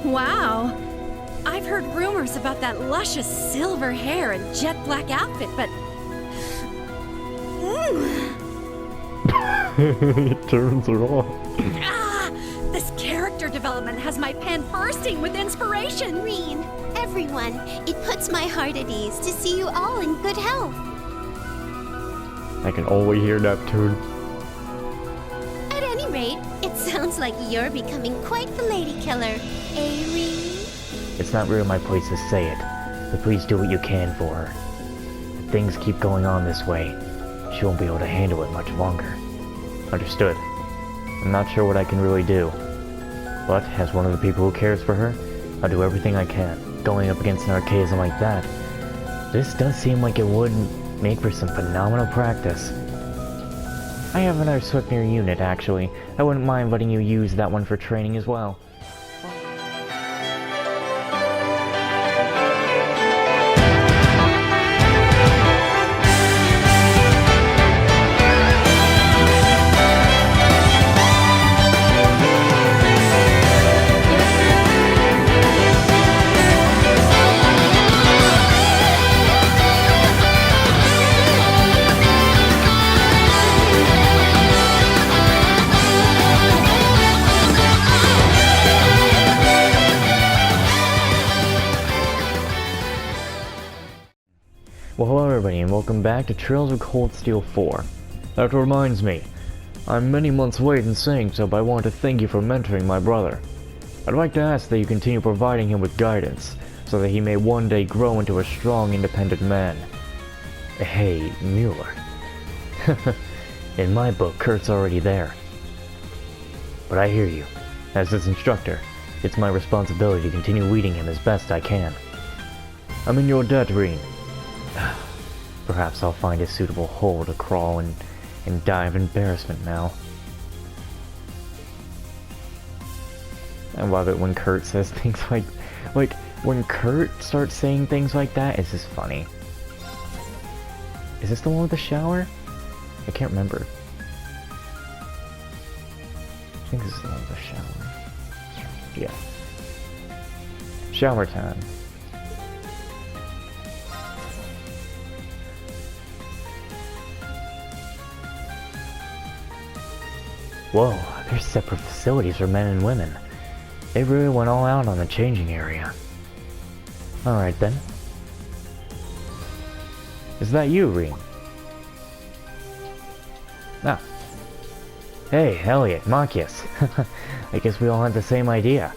Wow. I've heard rumors about that luscious silver hair and jet black outfit, but... It turns her on. This character development has my pen bursting with inspiration. Rean, everyone, it puts my heart at ease to see you all in good health. I can only hear Neptune. At any rate, it sounds like you're becoming quite the lady killer, eh, Rean? It's not really my place to say it, but please do what you can for her. If things keep going on this way, she won't be able to handle it much longer. Understood. I'm not sure what I can really do, but as one of the people who cares for her, I'll do everything I can. Going up against an archaism like that, this does seem like it would make for some phenomenal practice. I have another Swiftmere unit, actually. I wouldn't mind letting you use that one for training as well. Well, hello everybody, and welcome back to Trails of Cold Steel 4. That reminds me, I'm many months late in saying so, but I want to thank you for mentoring my brother. I'd like to ask that you continue providing him with guidance, so that he may one day grow into a strong, independent man. Hey, Mueller. In my book, Kurt's already there. But I hear you. As his instructor, it's my responsibility to continue leading him as best I can. I'm in your debt, Rean. Perhaps I'll find a suitable hole to crawl in and die of embarrassment now. I love it when Kurt says things like when Kurt starts saying things like that, it's just funny. Is this the one with the shower? I can't remember. I think this is the one with the shower. Yeah. Shower time. Whoa, there's separate facilities for men and women. They really went all out on the changing area. Alright then. Is that you, Rean? Ah. Hey, Elliot, Marcus. I guess we all had the same idea.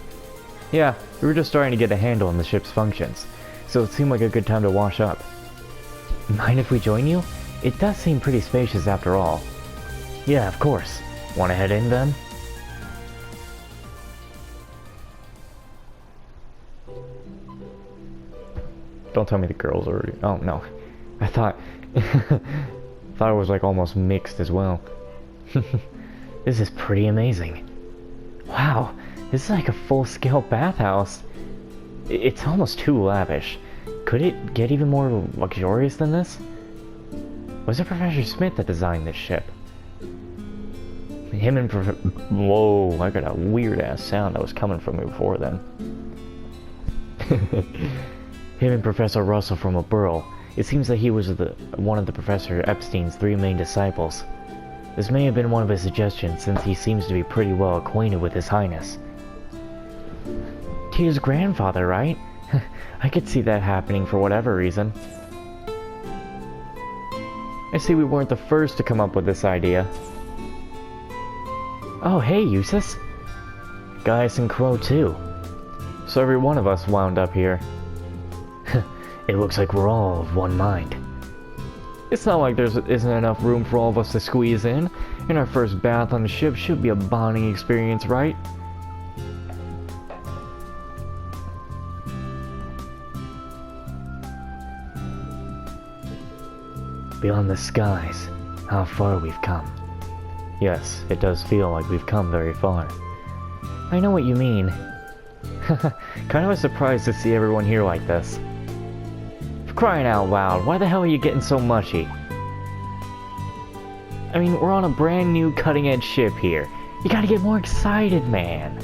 Yeah, we were just starting to get a handle on the ship's functions, so it seemed like a good time to wash up. Mind if we join you? It does seem pretty spacious after all. Yeah, of course. Want to head in then? Don't tell me the girls are... Oh, no. I thought... thought it was like almost mixed as well. This is pretty amazing. Wow, this is like a full-scale bathhouse. It's almost too lavish. Could it get even more luxurious than this? Was it Professor Smith that designed this ship? Him and Whoa, I got a weird-ass sound that was coming from me before then. Him and Professor Russell from Oberl. It seems that he was one of the Professor Epstein's 3 main disciples. This may have been one of his suggestions, since he seems to be pretty well acquainted with His Highness. His grandfather, right? I could see that happening for whatever reason. I see we weren't the first to come up with this idea. Oh, hey, Eustace. Gaius and Crow, too. So every one of us wound up here. It looks like we're all of one mind. It's not like there isn't enough room for all of us to squeeze in, and our first bath on the ship should be a bonding experience, right? Beyond the skies, how far we've come. Yes, it does feel like we've come very far. I know what you mean. Kind of a surprise to see everyone here like this. For crying out loud, why the hell are you getting so mushy? I mean, we're on a brand new cutting-edge ship here. You gotta get more excited, man.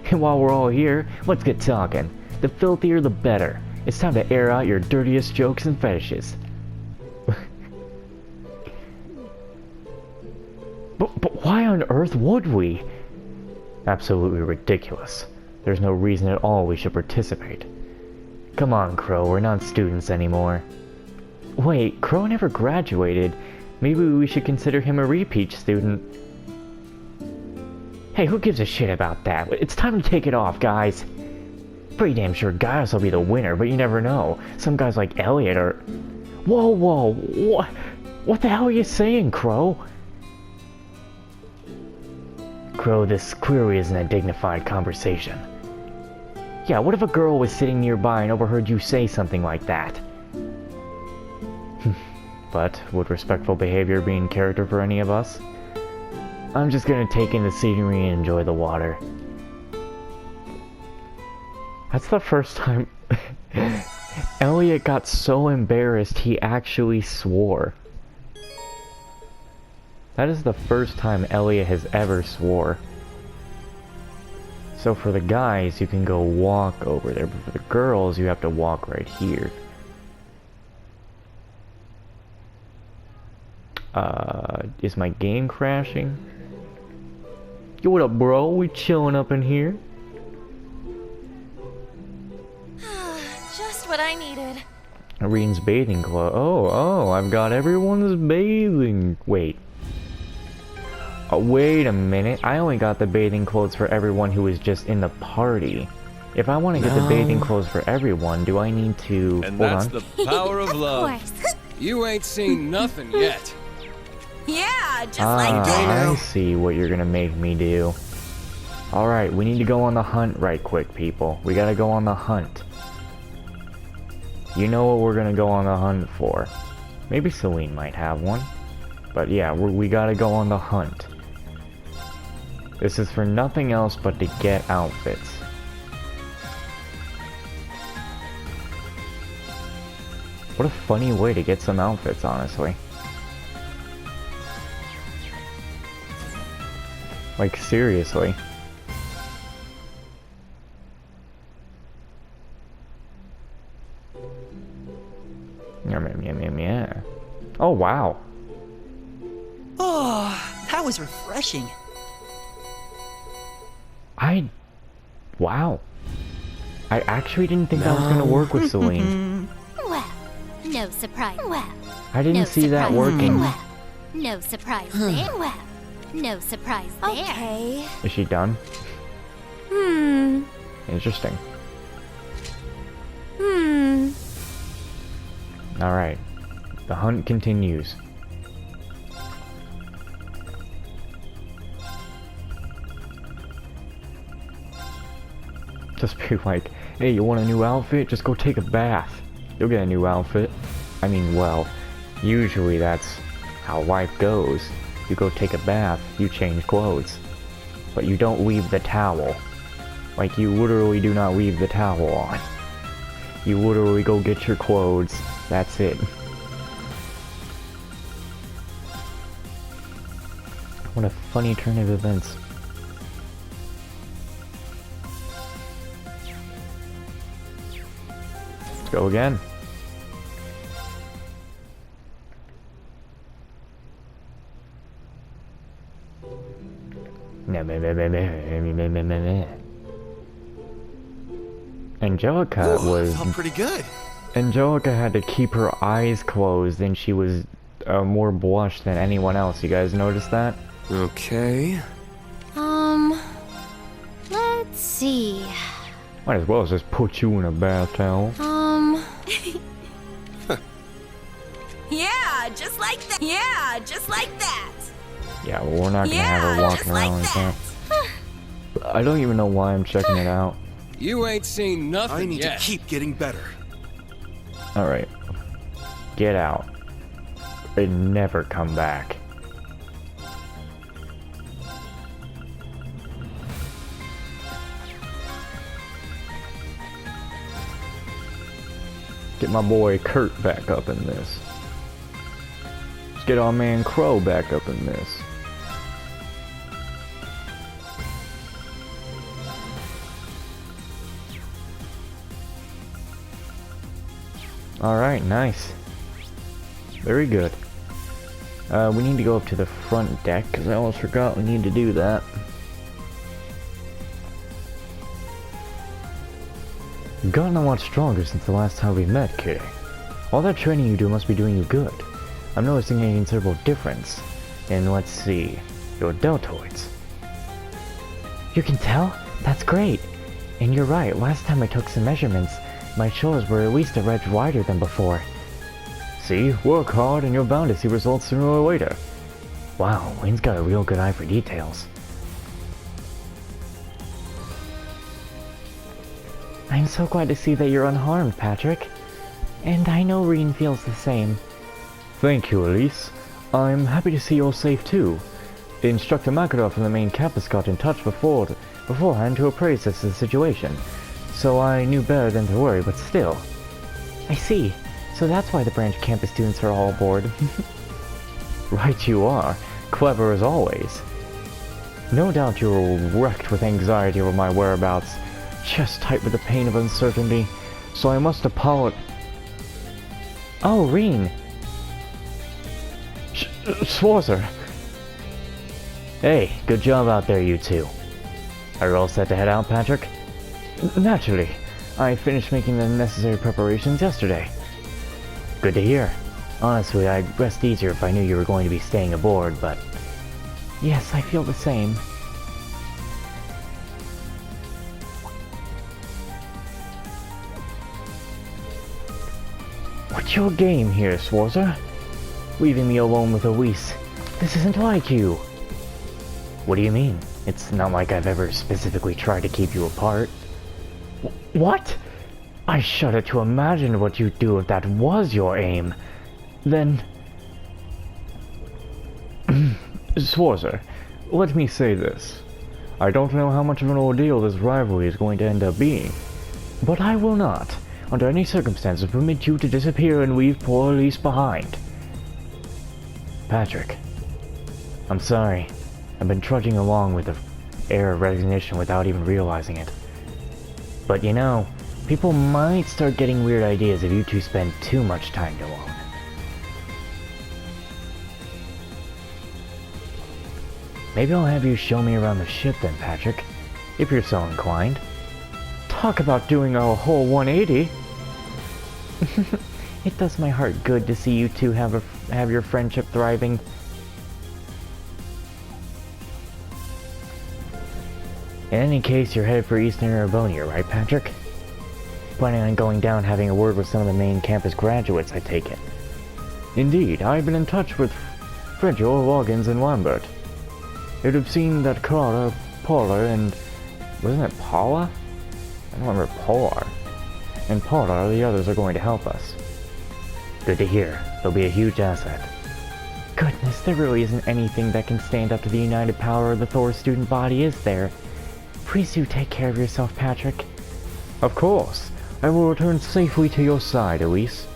And while we're all here, let's get talking. The filthier the better. It's time to air out your dirtiest jokes and fetishes. But why on earth would we? Absolutely ridiculous. There's no reason at all we should participate. Come on, Crow, we're not students anymore. Wait, Crow never graduated. Maybe we should consider him a repeat student. Hey, who gives a shit about that? It's time to take it off, guys. Pretty damn sure Gaius will be the winner, but you never know. Some guys like Elliot are... Whoa, what the hell are you saying, Crow? Crow, this clearly isn't a dignified conversation. Yeah, what if a girl was sitting nearby and overheard you say something like that? But, would respectful behavior be in character for any of us? I'm just gonna take in the scenery and enjoy the water. That's the first time Elliot got so embarrassed he actually swore. That is the first time Elliot has ever swore. So for the guys, you can go walk over there, but for the girls, you have to walk right here. Is my game crashing? Yo, what up, bro? We chilling up in here. Just what I needed. Rean's bathing clothes. Oh, I've got everyone's bathing. Wait. Wait a minute. I only got the bathing clothes for everyone who was just in the party. If I want to get the bathing clothes for everyone, do I need to... And Hold that's on. the power of love. course. You ain't seen nothing yet. Yeah, just like that. I see what you're gonna make me do. Alright, we need to go on the hunt right quick, people. We gotta go on the hunt. You know what we're gonna go on the hunt for. Maybe Celine might have one. But yeah, we gotta go on the hunt. This is for nothing else but to get outfits. What a funny way to get some outfits, honestly. Like, seriously. Yeah. Oh, wow. Oh, that was refreshing. Wow. I actually didn't think that was gonna work with Celine. Well, no surprise. Well, I didn't no see that surprise working. there. Well, no surprise there. Well, no surprise there. Okay. Is she done? Interesting. Alright. The hunt continues. Just be like, hey, you want a new outfit? Just go take a bath. You'll get a new outfit. I mean, well, usually that's how life goes. You go take a bath, you change clothes. But you don't leave the towel. Like, you literally do not leave the towel on. You literally go get your clothes. That's it. What a funny turn of events. Let's go again. Angelica was... Felt pretty good. Angelica had to keep her eyes closed and she was more blushed than anyone else. You guys notice that? Okay. Let's see. Might as well just put you in a bath towel. Yeah, just like that. Yeah, just like that. Yeah, well, we're not gonna have her Yeah, walking just around like like that. that. I don't even know why I'm checking it out. You ain't seen nothing I need yet. to keep getting better. Alright. Get out. And never come back. Get my boy Kurt back up in this. Let's get our man Crow back up in this. Alright, nice. Very good. We need to go up to the front deck, because I almost forgot we need to do that. You've gotten a lot stronger since the last time we met, kid. All that training you do must be doing you good. I'm noticing a considerable difference in, let's see, your deltoids. You can tell? That's great. And you're right, last time I took some measurements, my shoulders were at least a ridge wider than before. See, work hard and you're bound to see results sooner or later. Wow, Wayne's got a real good eye for details. I'm so glad to see that you're unharmed, Patrick. And I know Rean feels the same. Thank you, Elise. I'm happy to see you're safe too. Instructor Makarov from the main campus got in touch beforehand to appraise us the situation. So I knew better than to worry, but still. I see. So that's why the branch campus students are all aboard. Right you are. Clever as always. No doubt you're wrecked with anxiety over my whereabouts, chest tight with the pain of uncertainty, so I must apologize. Oh, Rean! Schwarzer! Hey, good job out there, you two. Are you all set to head out, Patrick? Naturally. I finished making the necessary preparations yesterday. Good to hear. Honestly, I'd rest easier if I knew you were going to be staying aboard, but... Yes, I feel the same. What's your game here, Schwarzer? Leaving me alone with Elise. This isn't like you. What do you mean? It's not like I've ever specifically tried to keep you apart. What? I shudder to imagine what you'd do if that was your aim. Then... Schwarzer, let me say this. I don't know how much of an ordeal this rivalry is going to end up being, but I will not, under any circumstances, permit you to disappear and leave poor Elise behind. Patrick, I'm sorry. I've been trudging along with an air of resignation without even realizing it. But you know, people might start getting weird ideas if you two spend too much time alone. Maybe I'll have you show me around the ship then, Patrick, if you're so inclined. Talk about doing a whole 180! It does my heart good to see you two have your friendship thriving. In any case, you're headed for Eastern Arabonia, right, Patrick? Planning on going down having a word with some of the main campus graduates, I take it. Indeed, I've been in touch with Fredjo, Loggins, and Lambert. It would seem that Clara, Paula, and... wasn't it Paula? I don't remember Polar. And Paula, the others are going to help us. Good to hear. They'll be a huge asset. Goodness, there really isn't anything that can stand up to the united power of the Thor student body, is there? Please do take care of yourself, Patrick. Of course. I will return safely to your side, Elise.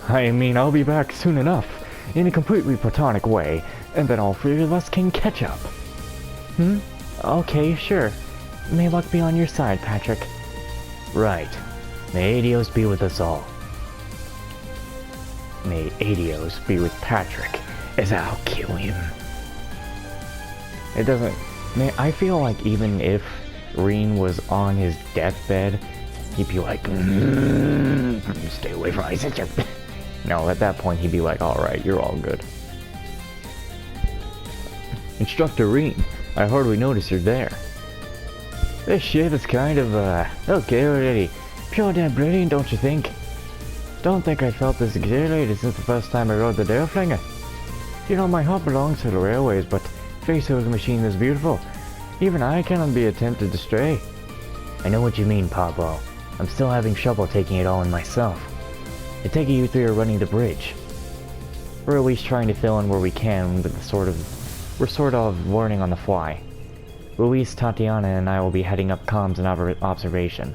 I mean, I'll be back soon enough, in a completely platonic way, and then all three of us can catch up. Okay, sure. May luck be on your side, Patrick. Right. May Adios be with us all. May Adios be with Patrick, as I'll kill him. It doesn't... Man, I feel like even if Rean was on his deathbed, he'd be like, stay away from my sister. No, at that point he'd be like, alright, you're all good. Instructor Rean, I hardly noticed you're there. This ship is kind of, okay already. Pure damn brilliant, don't you think? Don't think I felt this exhilarated since the first time I rode the Dareflinger. You know, my heart belongs to the railways, but face of the machine is beautiful. Even I cannot be tempted to stray. I know what you mean, Pablo. I'm still having trouble taking it all in myself. I take it you three are running the bridge. We're at least trying to fill in where we can with we're sort of learning on the fly. Luis, Tatiana, and I will be heading up comms and observation.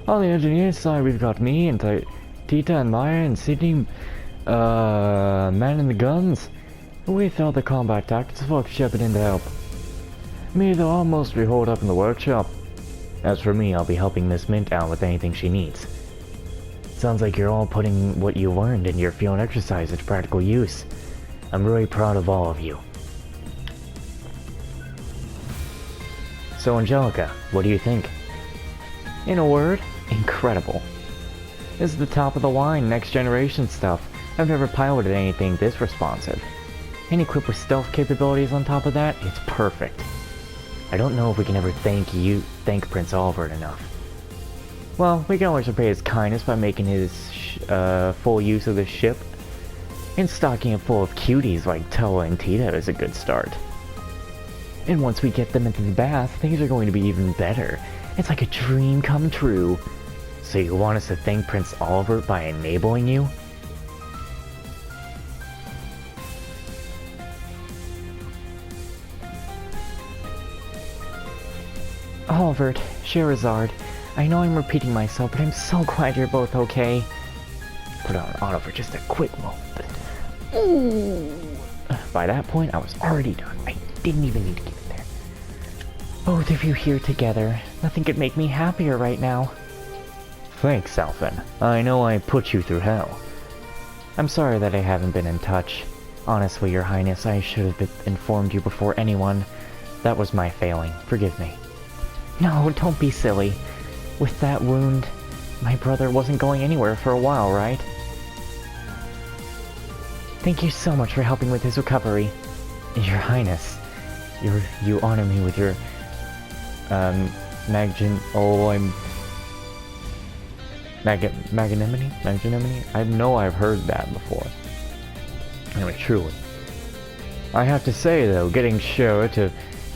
On the engineer's side, we've got me and Tita and Maya and Sydney, man in the guns. With all the combat tactics, folks shipping in to help. Me though, I'll mostly hold up in the workshop. As for me, I'll be helping Miss Mint out with anything she needs. Sounds like you're all putting what you learned in your field exercise into practical use. I'm really proud of all of you. So Angelica, what do you think? In a word, incredible. This is the top of the line, next generation stuff. I've never piloted anything this responsive. And equipped with stealth capabilities on top of that, it's perfect. I don't know if we can ever thank Prince Albert enough. Well, we can always repay his kindness by making his full use of the ship. And stocking it full of cuties like Toa and Tita is a good start. And once we get them into the bath, things are going to be even better. It's like a dream come true. So you want us to thank Prince Albert by enabling you? Albert, Sherazard, I know I'm repeating myself, but I'm so glad you're both okay. Put on auto for just a quick moment. Ooh. By that point, I was already done. I didn't even need to get in there. Both of you here together. Nothing could make me happier right now. Thanks, Alphen. I know I put you through hell. I'm sorry that I haven't been in touch. Honestly, Your Highness, I should have informed you before anyone. That was my failing. Forgive me. No, don't be silly. With that wound, my brother wasn't going anywhere for a while, right? Thank you so much for helping with his recovery. Your Highness, you honor me with your, magnanimity? Magnanimity? I know I've heard that before. Anyway, truly. I have to say, though, getting Shara to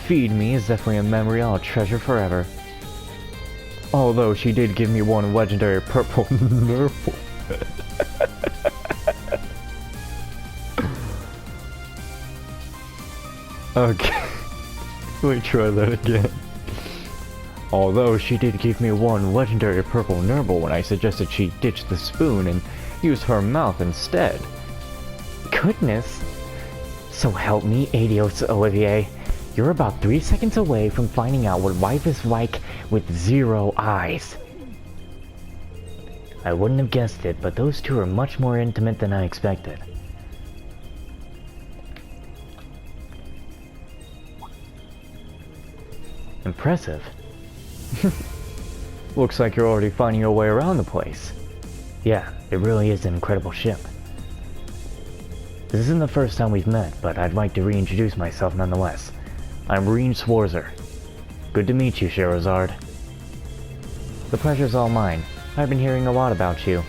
feed me is definitely a memory I'll treasure forever. Although she did give me one legendary purple nurple. Okay. Let me try that again. Although she did give me one legendary purple nurble when I suggested she ditch the spoon and use her mouth instead. Goodness. So help me, Adios, Olivier. You're about 3 seconds away from finding out what life is like with 0 eyes. I wouldn't have guessed it, but those two are much more intimate than I expected. Impressive. Looks like you're already finding your way around the place. Yeah, it really is an incredible ship. This isn't the first time we've met, but I'd like to reintroduce myself nonetheless. I'm Rean Swarzer. Good to meet you, Sherazard. The pleasure's all mine. I've been hearing a lot about you.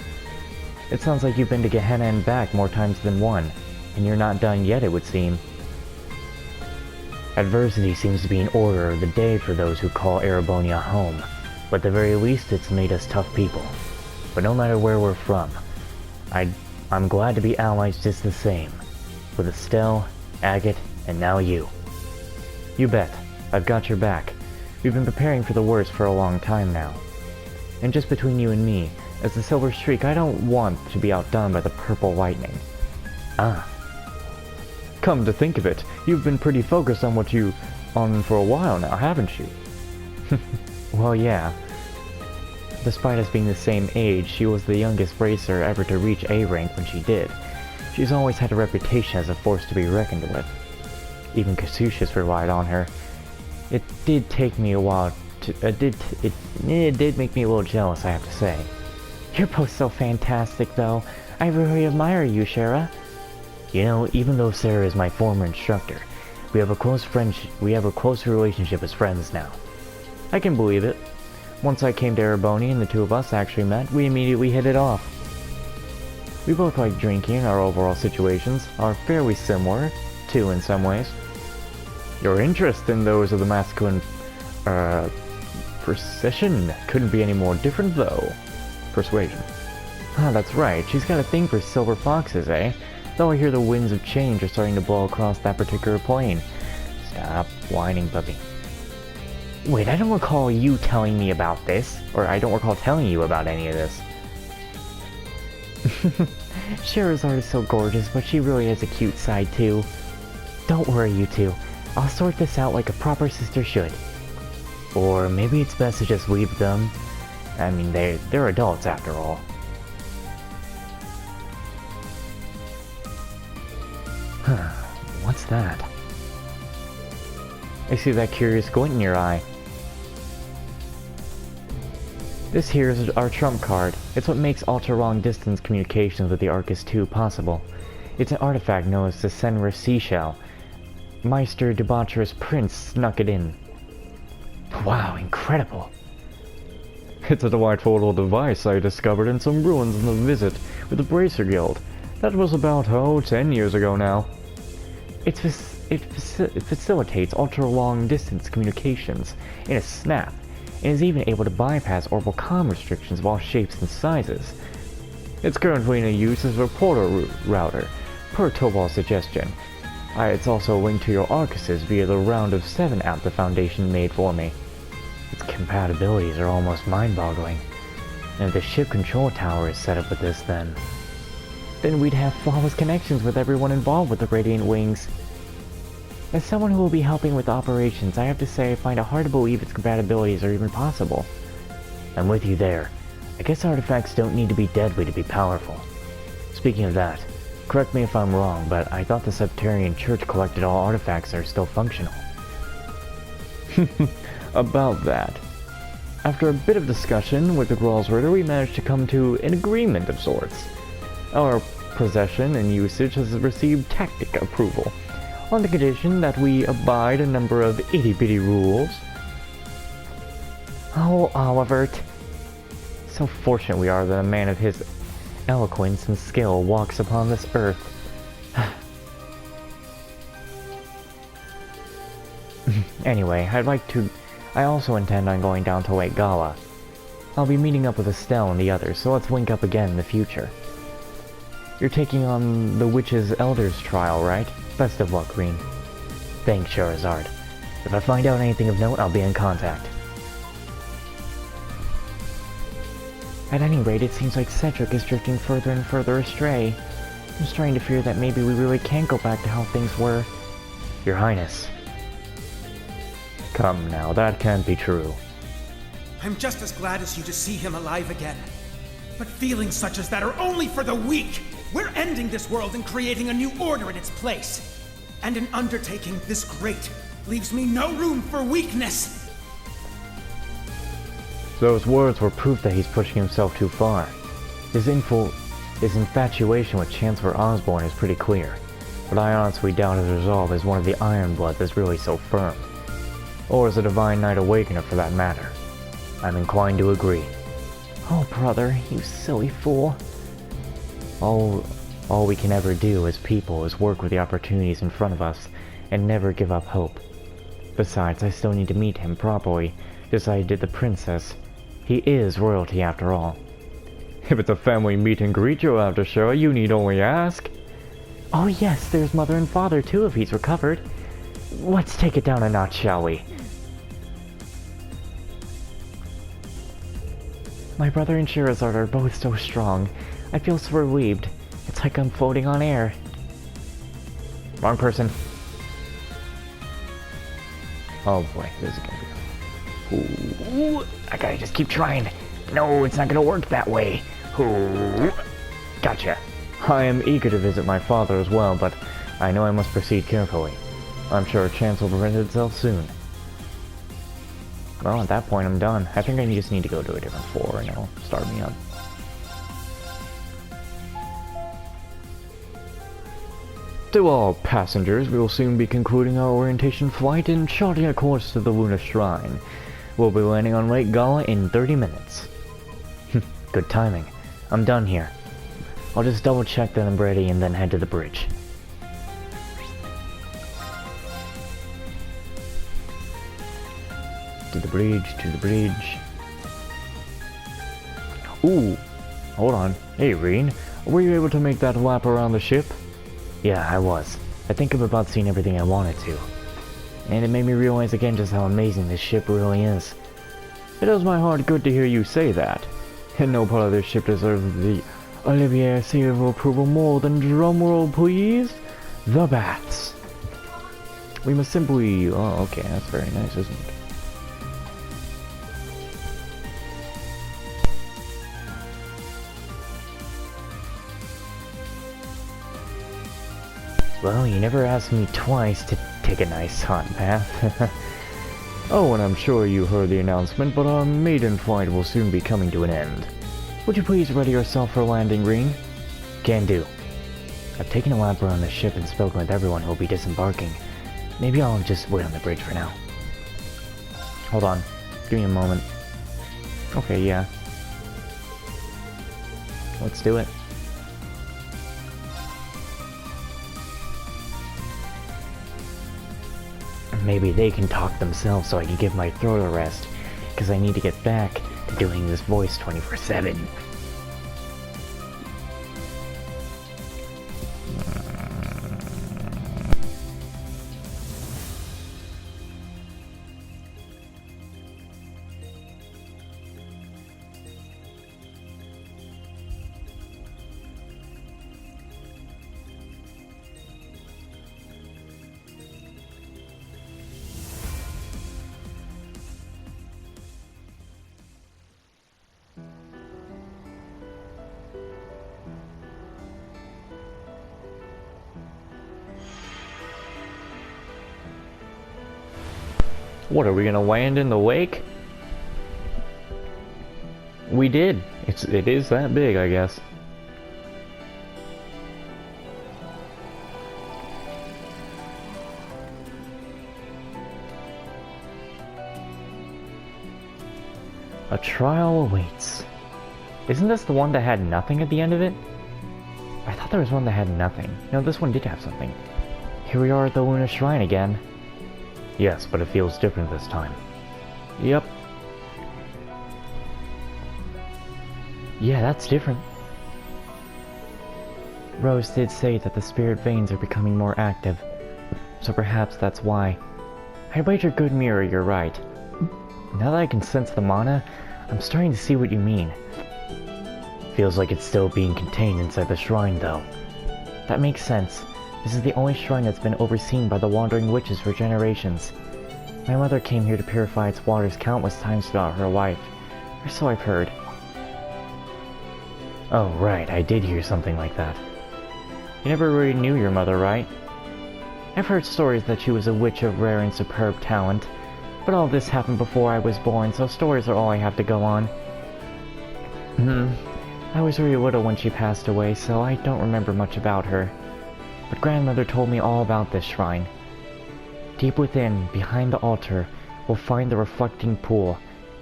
It sounds like you've been to Gehenna and back more times than one, and you're not done yet, it would seem. Adversity seems to be an order of the day for those who call Erebonia home, but at the very least it's made us tough people. But no matter where we're from, I'm glad to be allies just the same, with Estelle, Agate, and now you. You bet. I've got your back. We've been preparing for the worst for a long time now. And just between you and me, as the Silver Streak, I don't want to be outdone by the Purple Lightning. Ah. Come to think of it, you've been pretty focused on for a while now, haven't you? Well, yeah. Despite us being the same age, she was the youngest racer ever to reach A rank when she did. She's always had a reputation as a force to be reckoned with. Even Cassius relied on her. It did take me a while to... It did make me a little jealous, I have to say. You're both so fantastic, though. I really admire you, Shara. You know, even though Sarah is my former instructor, we have a close relationship as friends now. I can believe it. Once I came to Erebonia and the two of us actually met, we immediately hit it off. We both like drinking, and our overall situations are fairly similar, too, in some ways. Your interest in those of the masculine, precision couldn't be any more different, though. Persuasion. Ah, that's right, she's got a thing for silver foxes, eh? Though I hear the winds of change are starting to blow across that particular plane. Stop whining, puppy. Wait, I don't recall you telling me about this. Or I don't recall telling you about any of this. Sherazard is so gorgeous, but she really has a cute side too. Don't worry, you two. I'll sort this out like a proper sister should. Or maybe it's best to just leave them. I mean, they're adults after all. Huh, what's that? I see that curious glint in your eye. This here is our trump card. It's what makes ultra-long-distance communications with the Arcus II possible. It's an artifact known as the Senra Seashell. Meister Debaucherous Prince snuck it in. Wow, incredible! It's a delightful little device I discovered in some ruins on the visit with the Bracer Guild. That was about, 10 years ago now. It facilitates ultra-long-distance communications in a snap, and is even able to bypass orbital comm restrictions of all shapes and sizes. It's currently in use as a portal router, per Tobal's suggestion. It's also linked to your Arcuses via the Round of 7 app the Foundation made for me. Its compatibilities are almost mind-boggling. And if the ship control tower is set up with this, then we'd have flawless connections with everyone involved with the Radiant Wings. As someone who will be helping with operations, I have to say I find it hard to believe its compatibilities are even possible. I'm with you there. I guess artifacts don't need to be deadly to be powerful. Speaking of that, correct me if I'm wrong, but I thought the Septarian Church collected all artifacts that are still functional. About that. After a bit of discussion with the Gralsritter, we managed to come to an agreement of sorts. Our possession and usage has received tactic approval, on the condition that we abide a number of itty-bitty rules. Oh, Olivert. So fortunate we are that a man of his eloquence and skill walks upon this earth. Anyway, I also intend on going down to Lake Gala. I'll be meeting up with Estelle and the others, so let's link up again in the future. You're taking on the Witch's Elder's trial, right? Best of luck, Rean. Thanks, Charizard. If I find out anything of note, I'll be in contact. At any rate, it seems like Cedric is drifting further and further astray. I'm starting to fear that maybe we really can't go back to how things were. Your Highness. Come now, that can't be true. I'm just as glad as you to see him alive again. But feelings such as that are only for the weak! We're ending this world and creating a new order in its place. And an undertaking this great leaves me no room for weakness! Those words were proof that he's pushing himself too far. His infatuation with Chancellor Osborne is pretty clear, but I honestly doubt his resolve as one of the Ironbloods is really so firm. Or as a Divine Knight Awakener for that matter. I'm inclined to agree. Oh, brother, you silly fool. All we can ever do as people is work with the opportunities in front of us and never give up hope. Besides, I still need to meet him properly, just as I did the princess. He is royalty after all. If it's a family meet and greet you'll have to show, you need only ask. Oh yes, there's mother and father too if he's recovered. Let's take it down a notch, shall we? My brother and Charizard are both so strong. I feel so relieved. It's like I'm floating on air. Wrong person. Oh boy, this is gonna be... Ooh, I gotta just keep trying. No, it's not gonna work that way. Ooh. Gotcha. I am eager to visit my father as well, but I know I must proceed carefully. I'm sure a chance will present itself soon. Well, at that point I'm done. I think I just need to go to a different floor and it'll start me up. To all passengers, we will soon be concluding our orientation flight and charting a course to the Lunar Shrine. We'll be landing on Lake Gala in 30 minutes. Good timing. I'm done here. I'll just double check that I'm ready and then head to the bridge. To the bridge, to the bridge. Ooh, hold on. Hey, Rean, were you able to make that lap around the ship? Yeah, I was. I think I've about seen everything I wanted to. And it made me realize again just how amazing this ship really is. It does my heart good to hear you say that. And no part of this ship deserves the Olivier seal of approval more than, drumroll please, the bats. We must simply... Oh, okay, that's very nice, isn't it? Well, you never asked me twice to take a nice hot bath. Oh, and I'm sure you heard the announcement, but our maiden flight will soon be coming to an end. Would you please ready yourself for landing, Rean? Can do. I've taken a lap around the ship and spoken with everyone who will be disembarking. Maybe I'll just wait on the bridge for now. Hold on. Give me a moment. Okay, yeah. Let's do it. Maybe they can talk themselves so I can give my throat a rest, because I need to get back to doing this voice 24/7. What, are we gonna land in the lake? We did. It is that big, I guess. A trial awaits. Isn't this the one that had nothing at the end of it? I thought there was one that had nothing. No, this one did have something. Here we are at the Lunar Shrine again. Yes, but it feels different this time. Yep. Yeah, that's different. Rose did say that the spirit veins are becoming more active, so perhaps that's why. I'd wager good mirror you're right. Now that I can sense the mana, I'm starting to see what you mean. Feels like it's still being contained inside the shrine, though. That makes sense. This is the only shrine that's been overseen by the Wandering Witches for generations. My mother came here to purify its waters countless times without her wife, or so I've heard. Oh, right, I did hear something like that. You never really knew your mother, right? I've heard stories that she was a witch of rare and superb talent, but all this happened before I was born, so stories are all I have to go on. I was very little when she passed away, so I don't remember much about her. But grandmother told me all about this shrine. Deep within, behind the altar, we'll find the reflecting pool.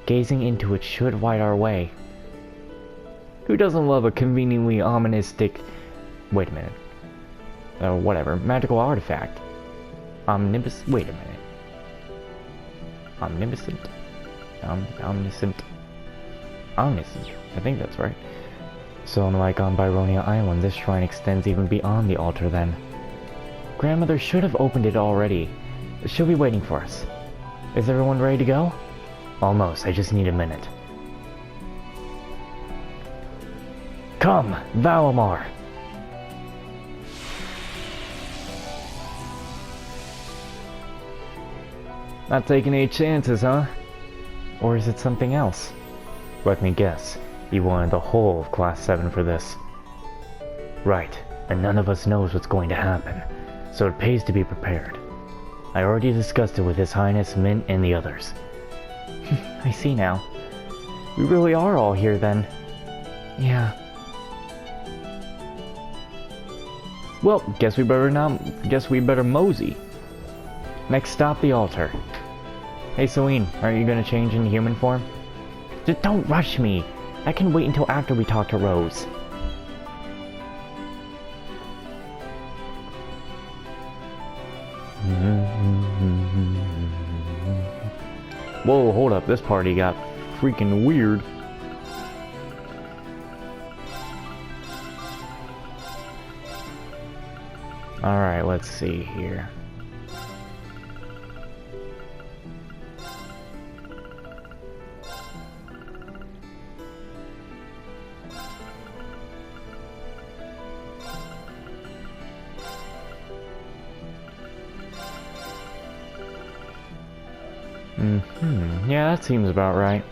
Gazing into it should light our way. Who doesn't love a conveniently ominous wait a minute. Whatever. Magical artifact. Wait a minute. Omniscient. I think that's right. So unlike on Byronia Island, this shrine extends even beyond the altar then. Grandmother should have opened it already. She'll be waiting for us. Is everyone ready to go? Almost, I just need a minute. Come, Valamar! Not taking any chances, huh? Or is it something else? Let me guess. You wanted the whole of Class 7 for this. Right, and none of us knows what's going to happen, so it pays to be prepared. I already discussed it with His Highness, Mint, and the others. I see now. We really are all here then. Yeah. Well, guess we better mosey. Next stop, the altar. Hey Celine, aren't you gonna change into human form? Just don't rush me! I can wait until after we talk to Rose. Whoa, hold up, this party got freaking weird. Alright, let's see here. Yeah, that seems about right.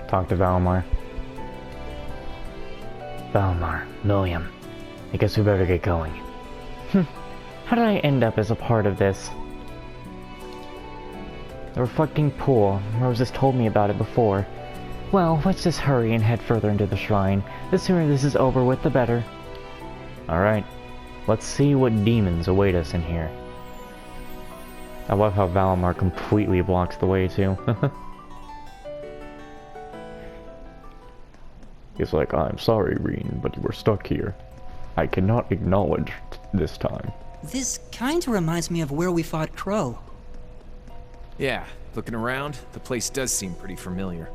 Talk to Valimar. Valimar, William. I guess we better get going. How did I end up as a part of this? The reflecting pool. Roses told me about it before. Well, let's just hurry and head further into the shrine. The sooner this is over with, the better. Alright. Let's see what demons await us in here. I love how Valimar completely blocks the way, too. He's like, I'm sorry, Rean, but you were stuck here. I cannot acknowledge this time. This kinda reminds me of where we fought Crow. Yeah, looking around, the place does seem pretty familiar.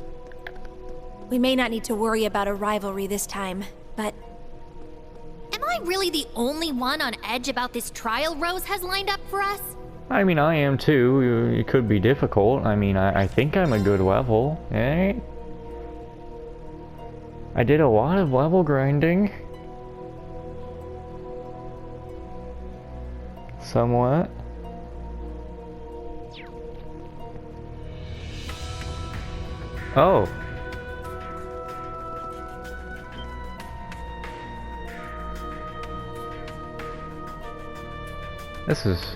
We may not need to worry about a rivalry this time, but Am I really the only one on edge about this trial Rose has lined up for us? I mean, I am too. It could be difficult. I mean, I think I'm a good level, eh? I did a lot of level grinding. Somewhat. Oh. This is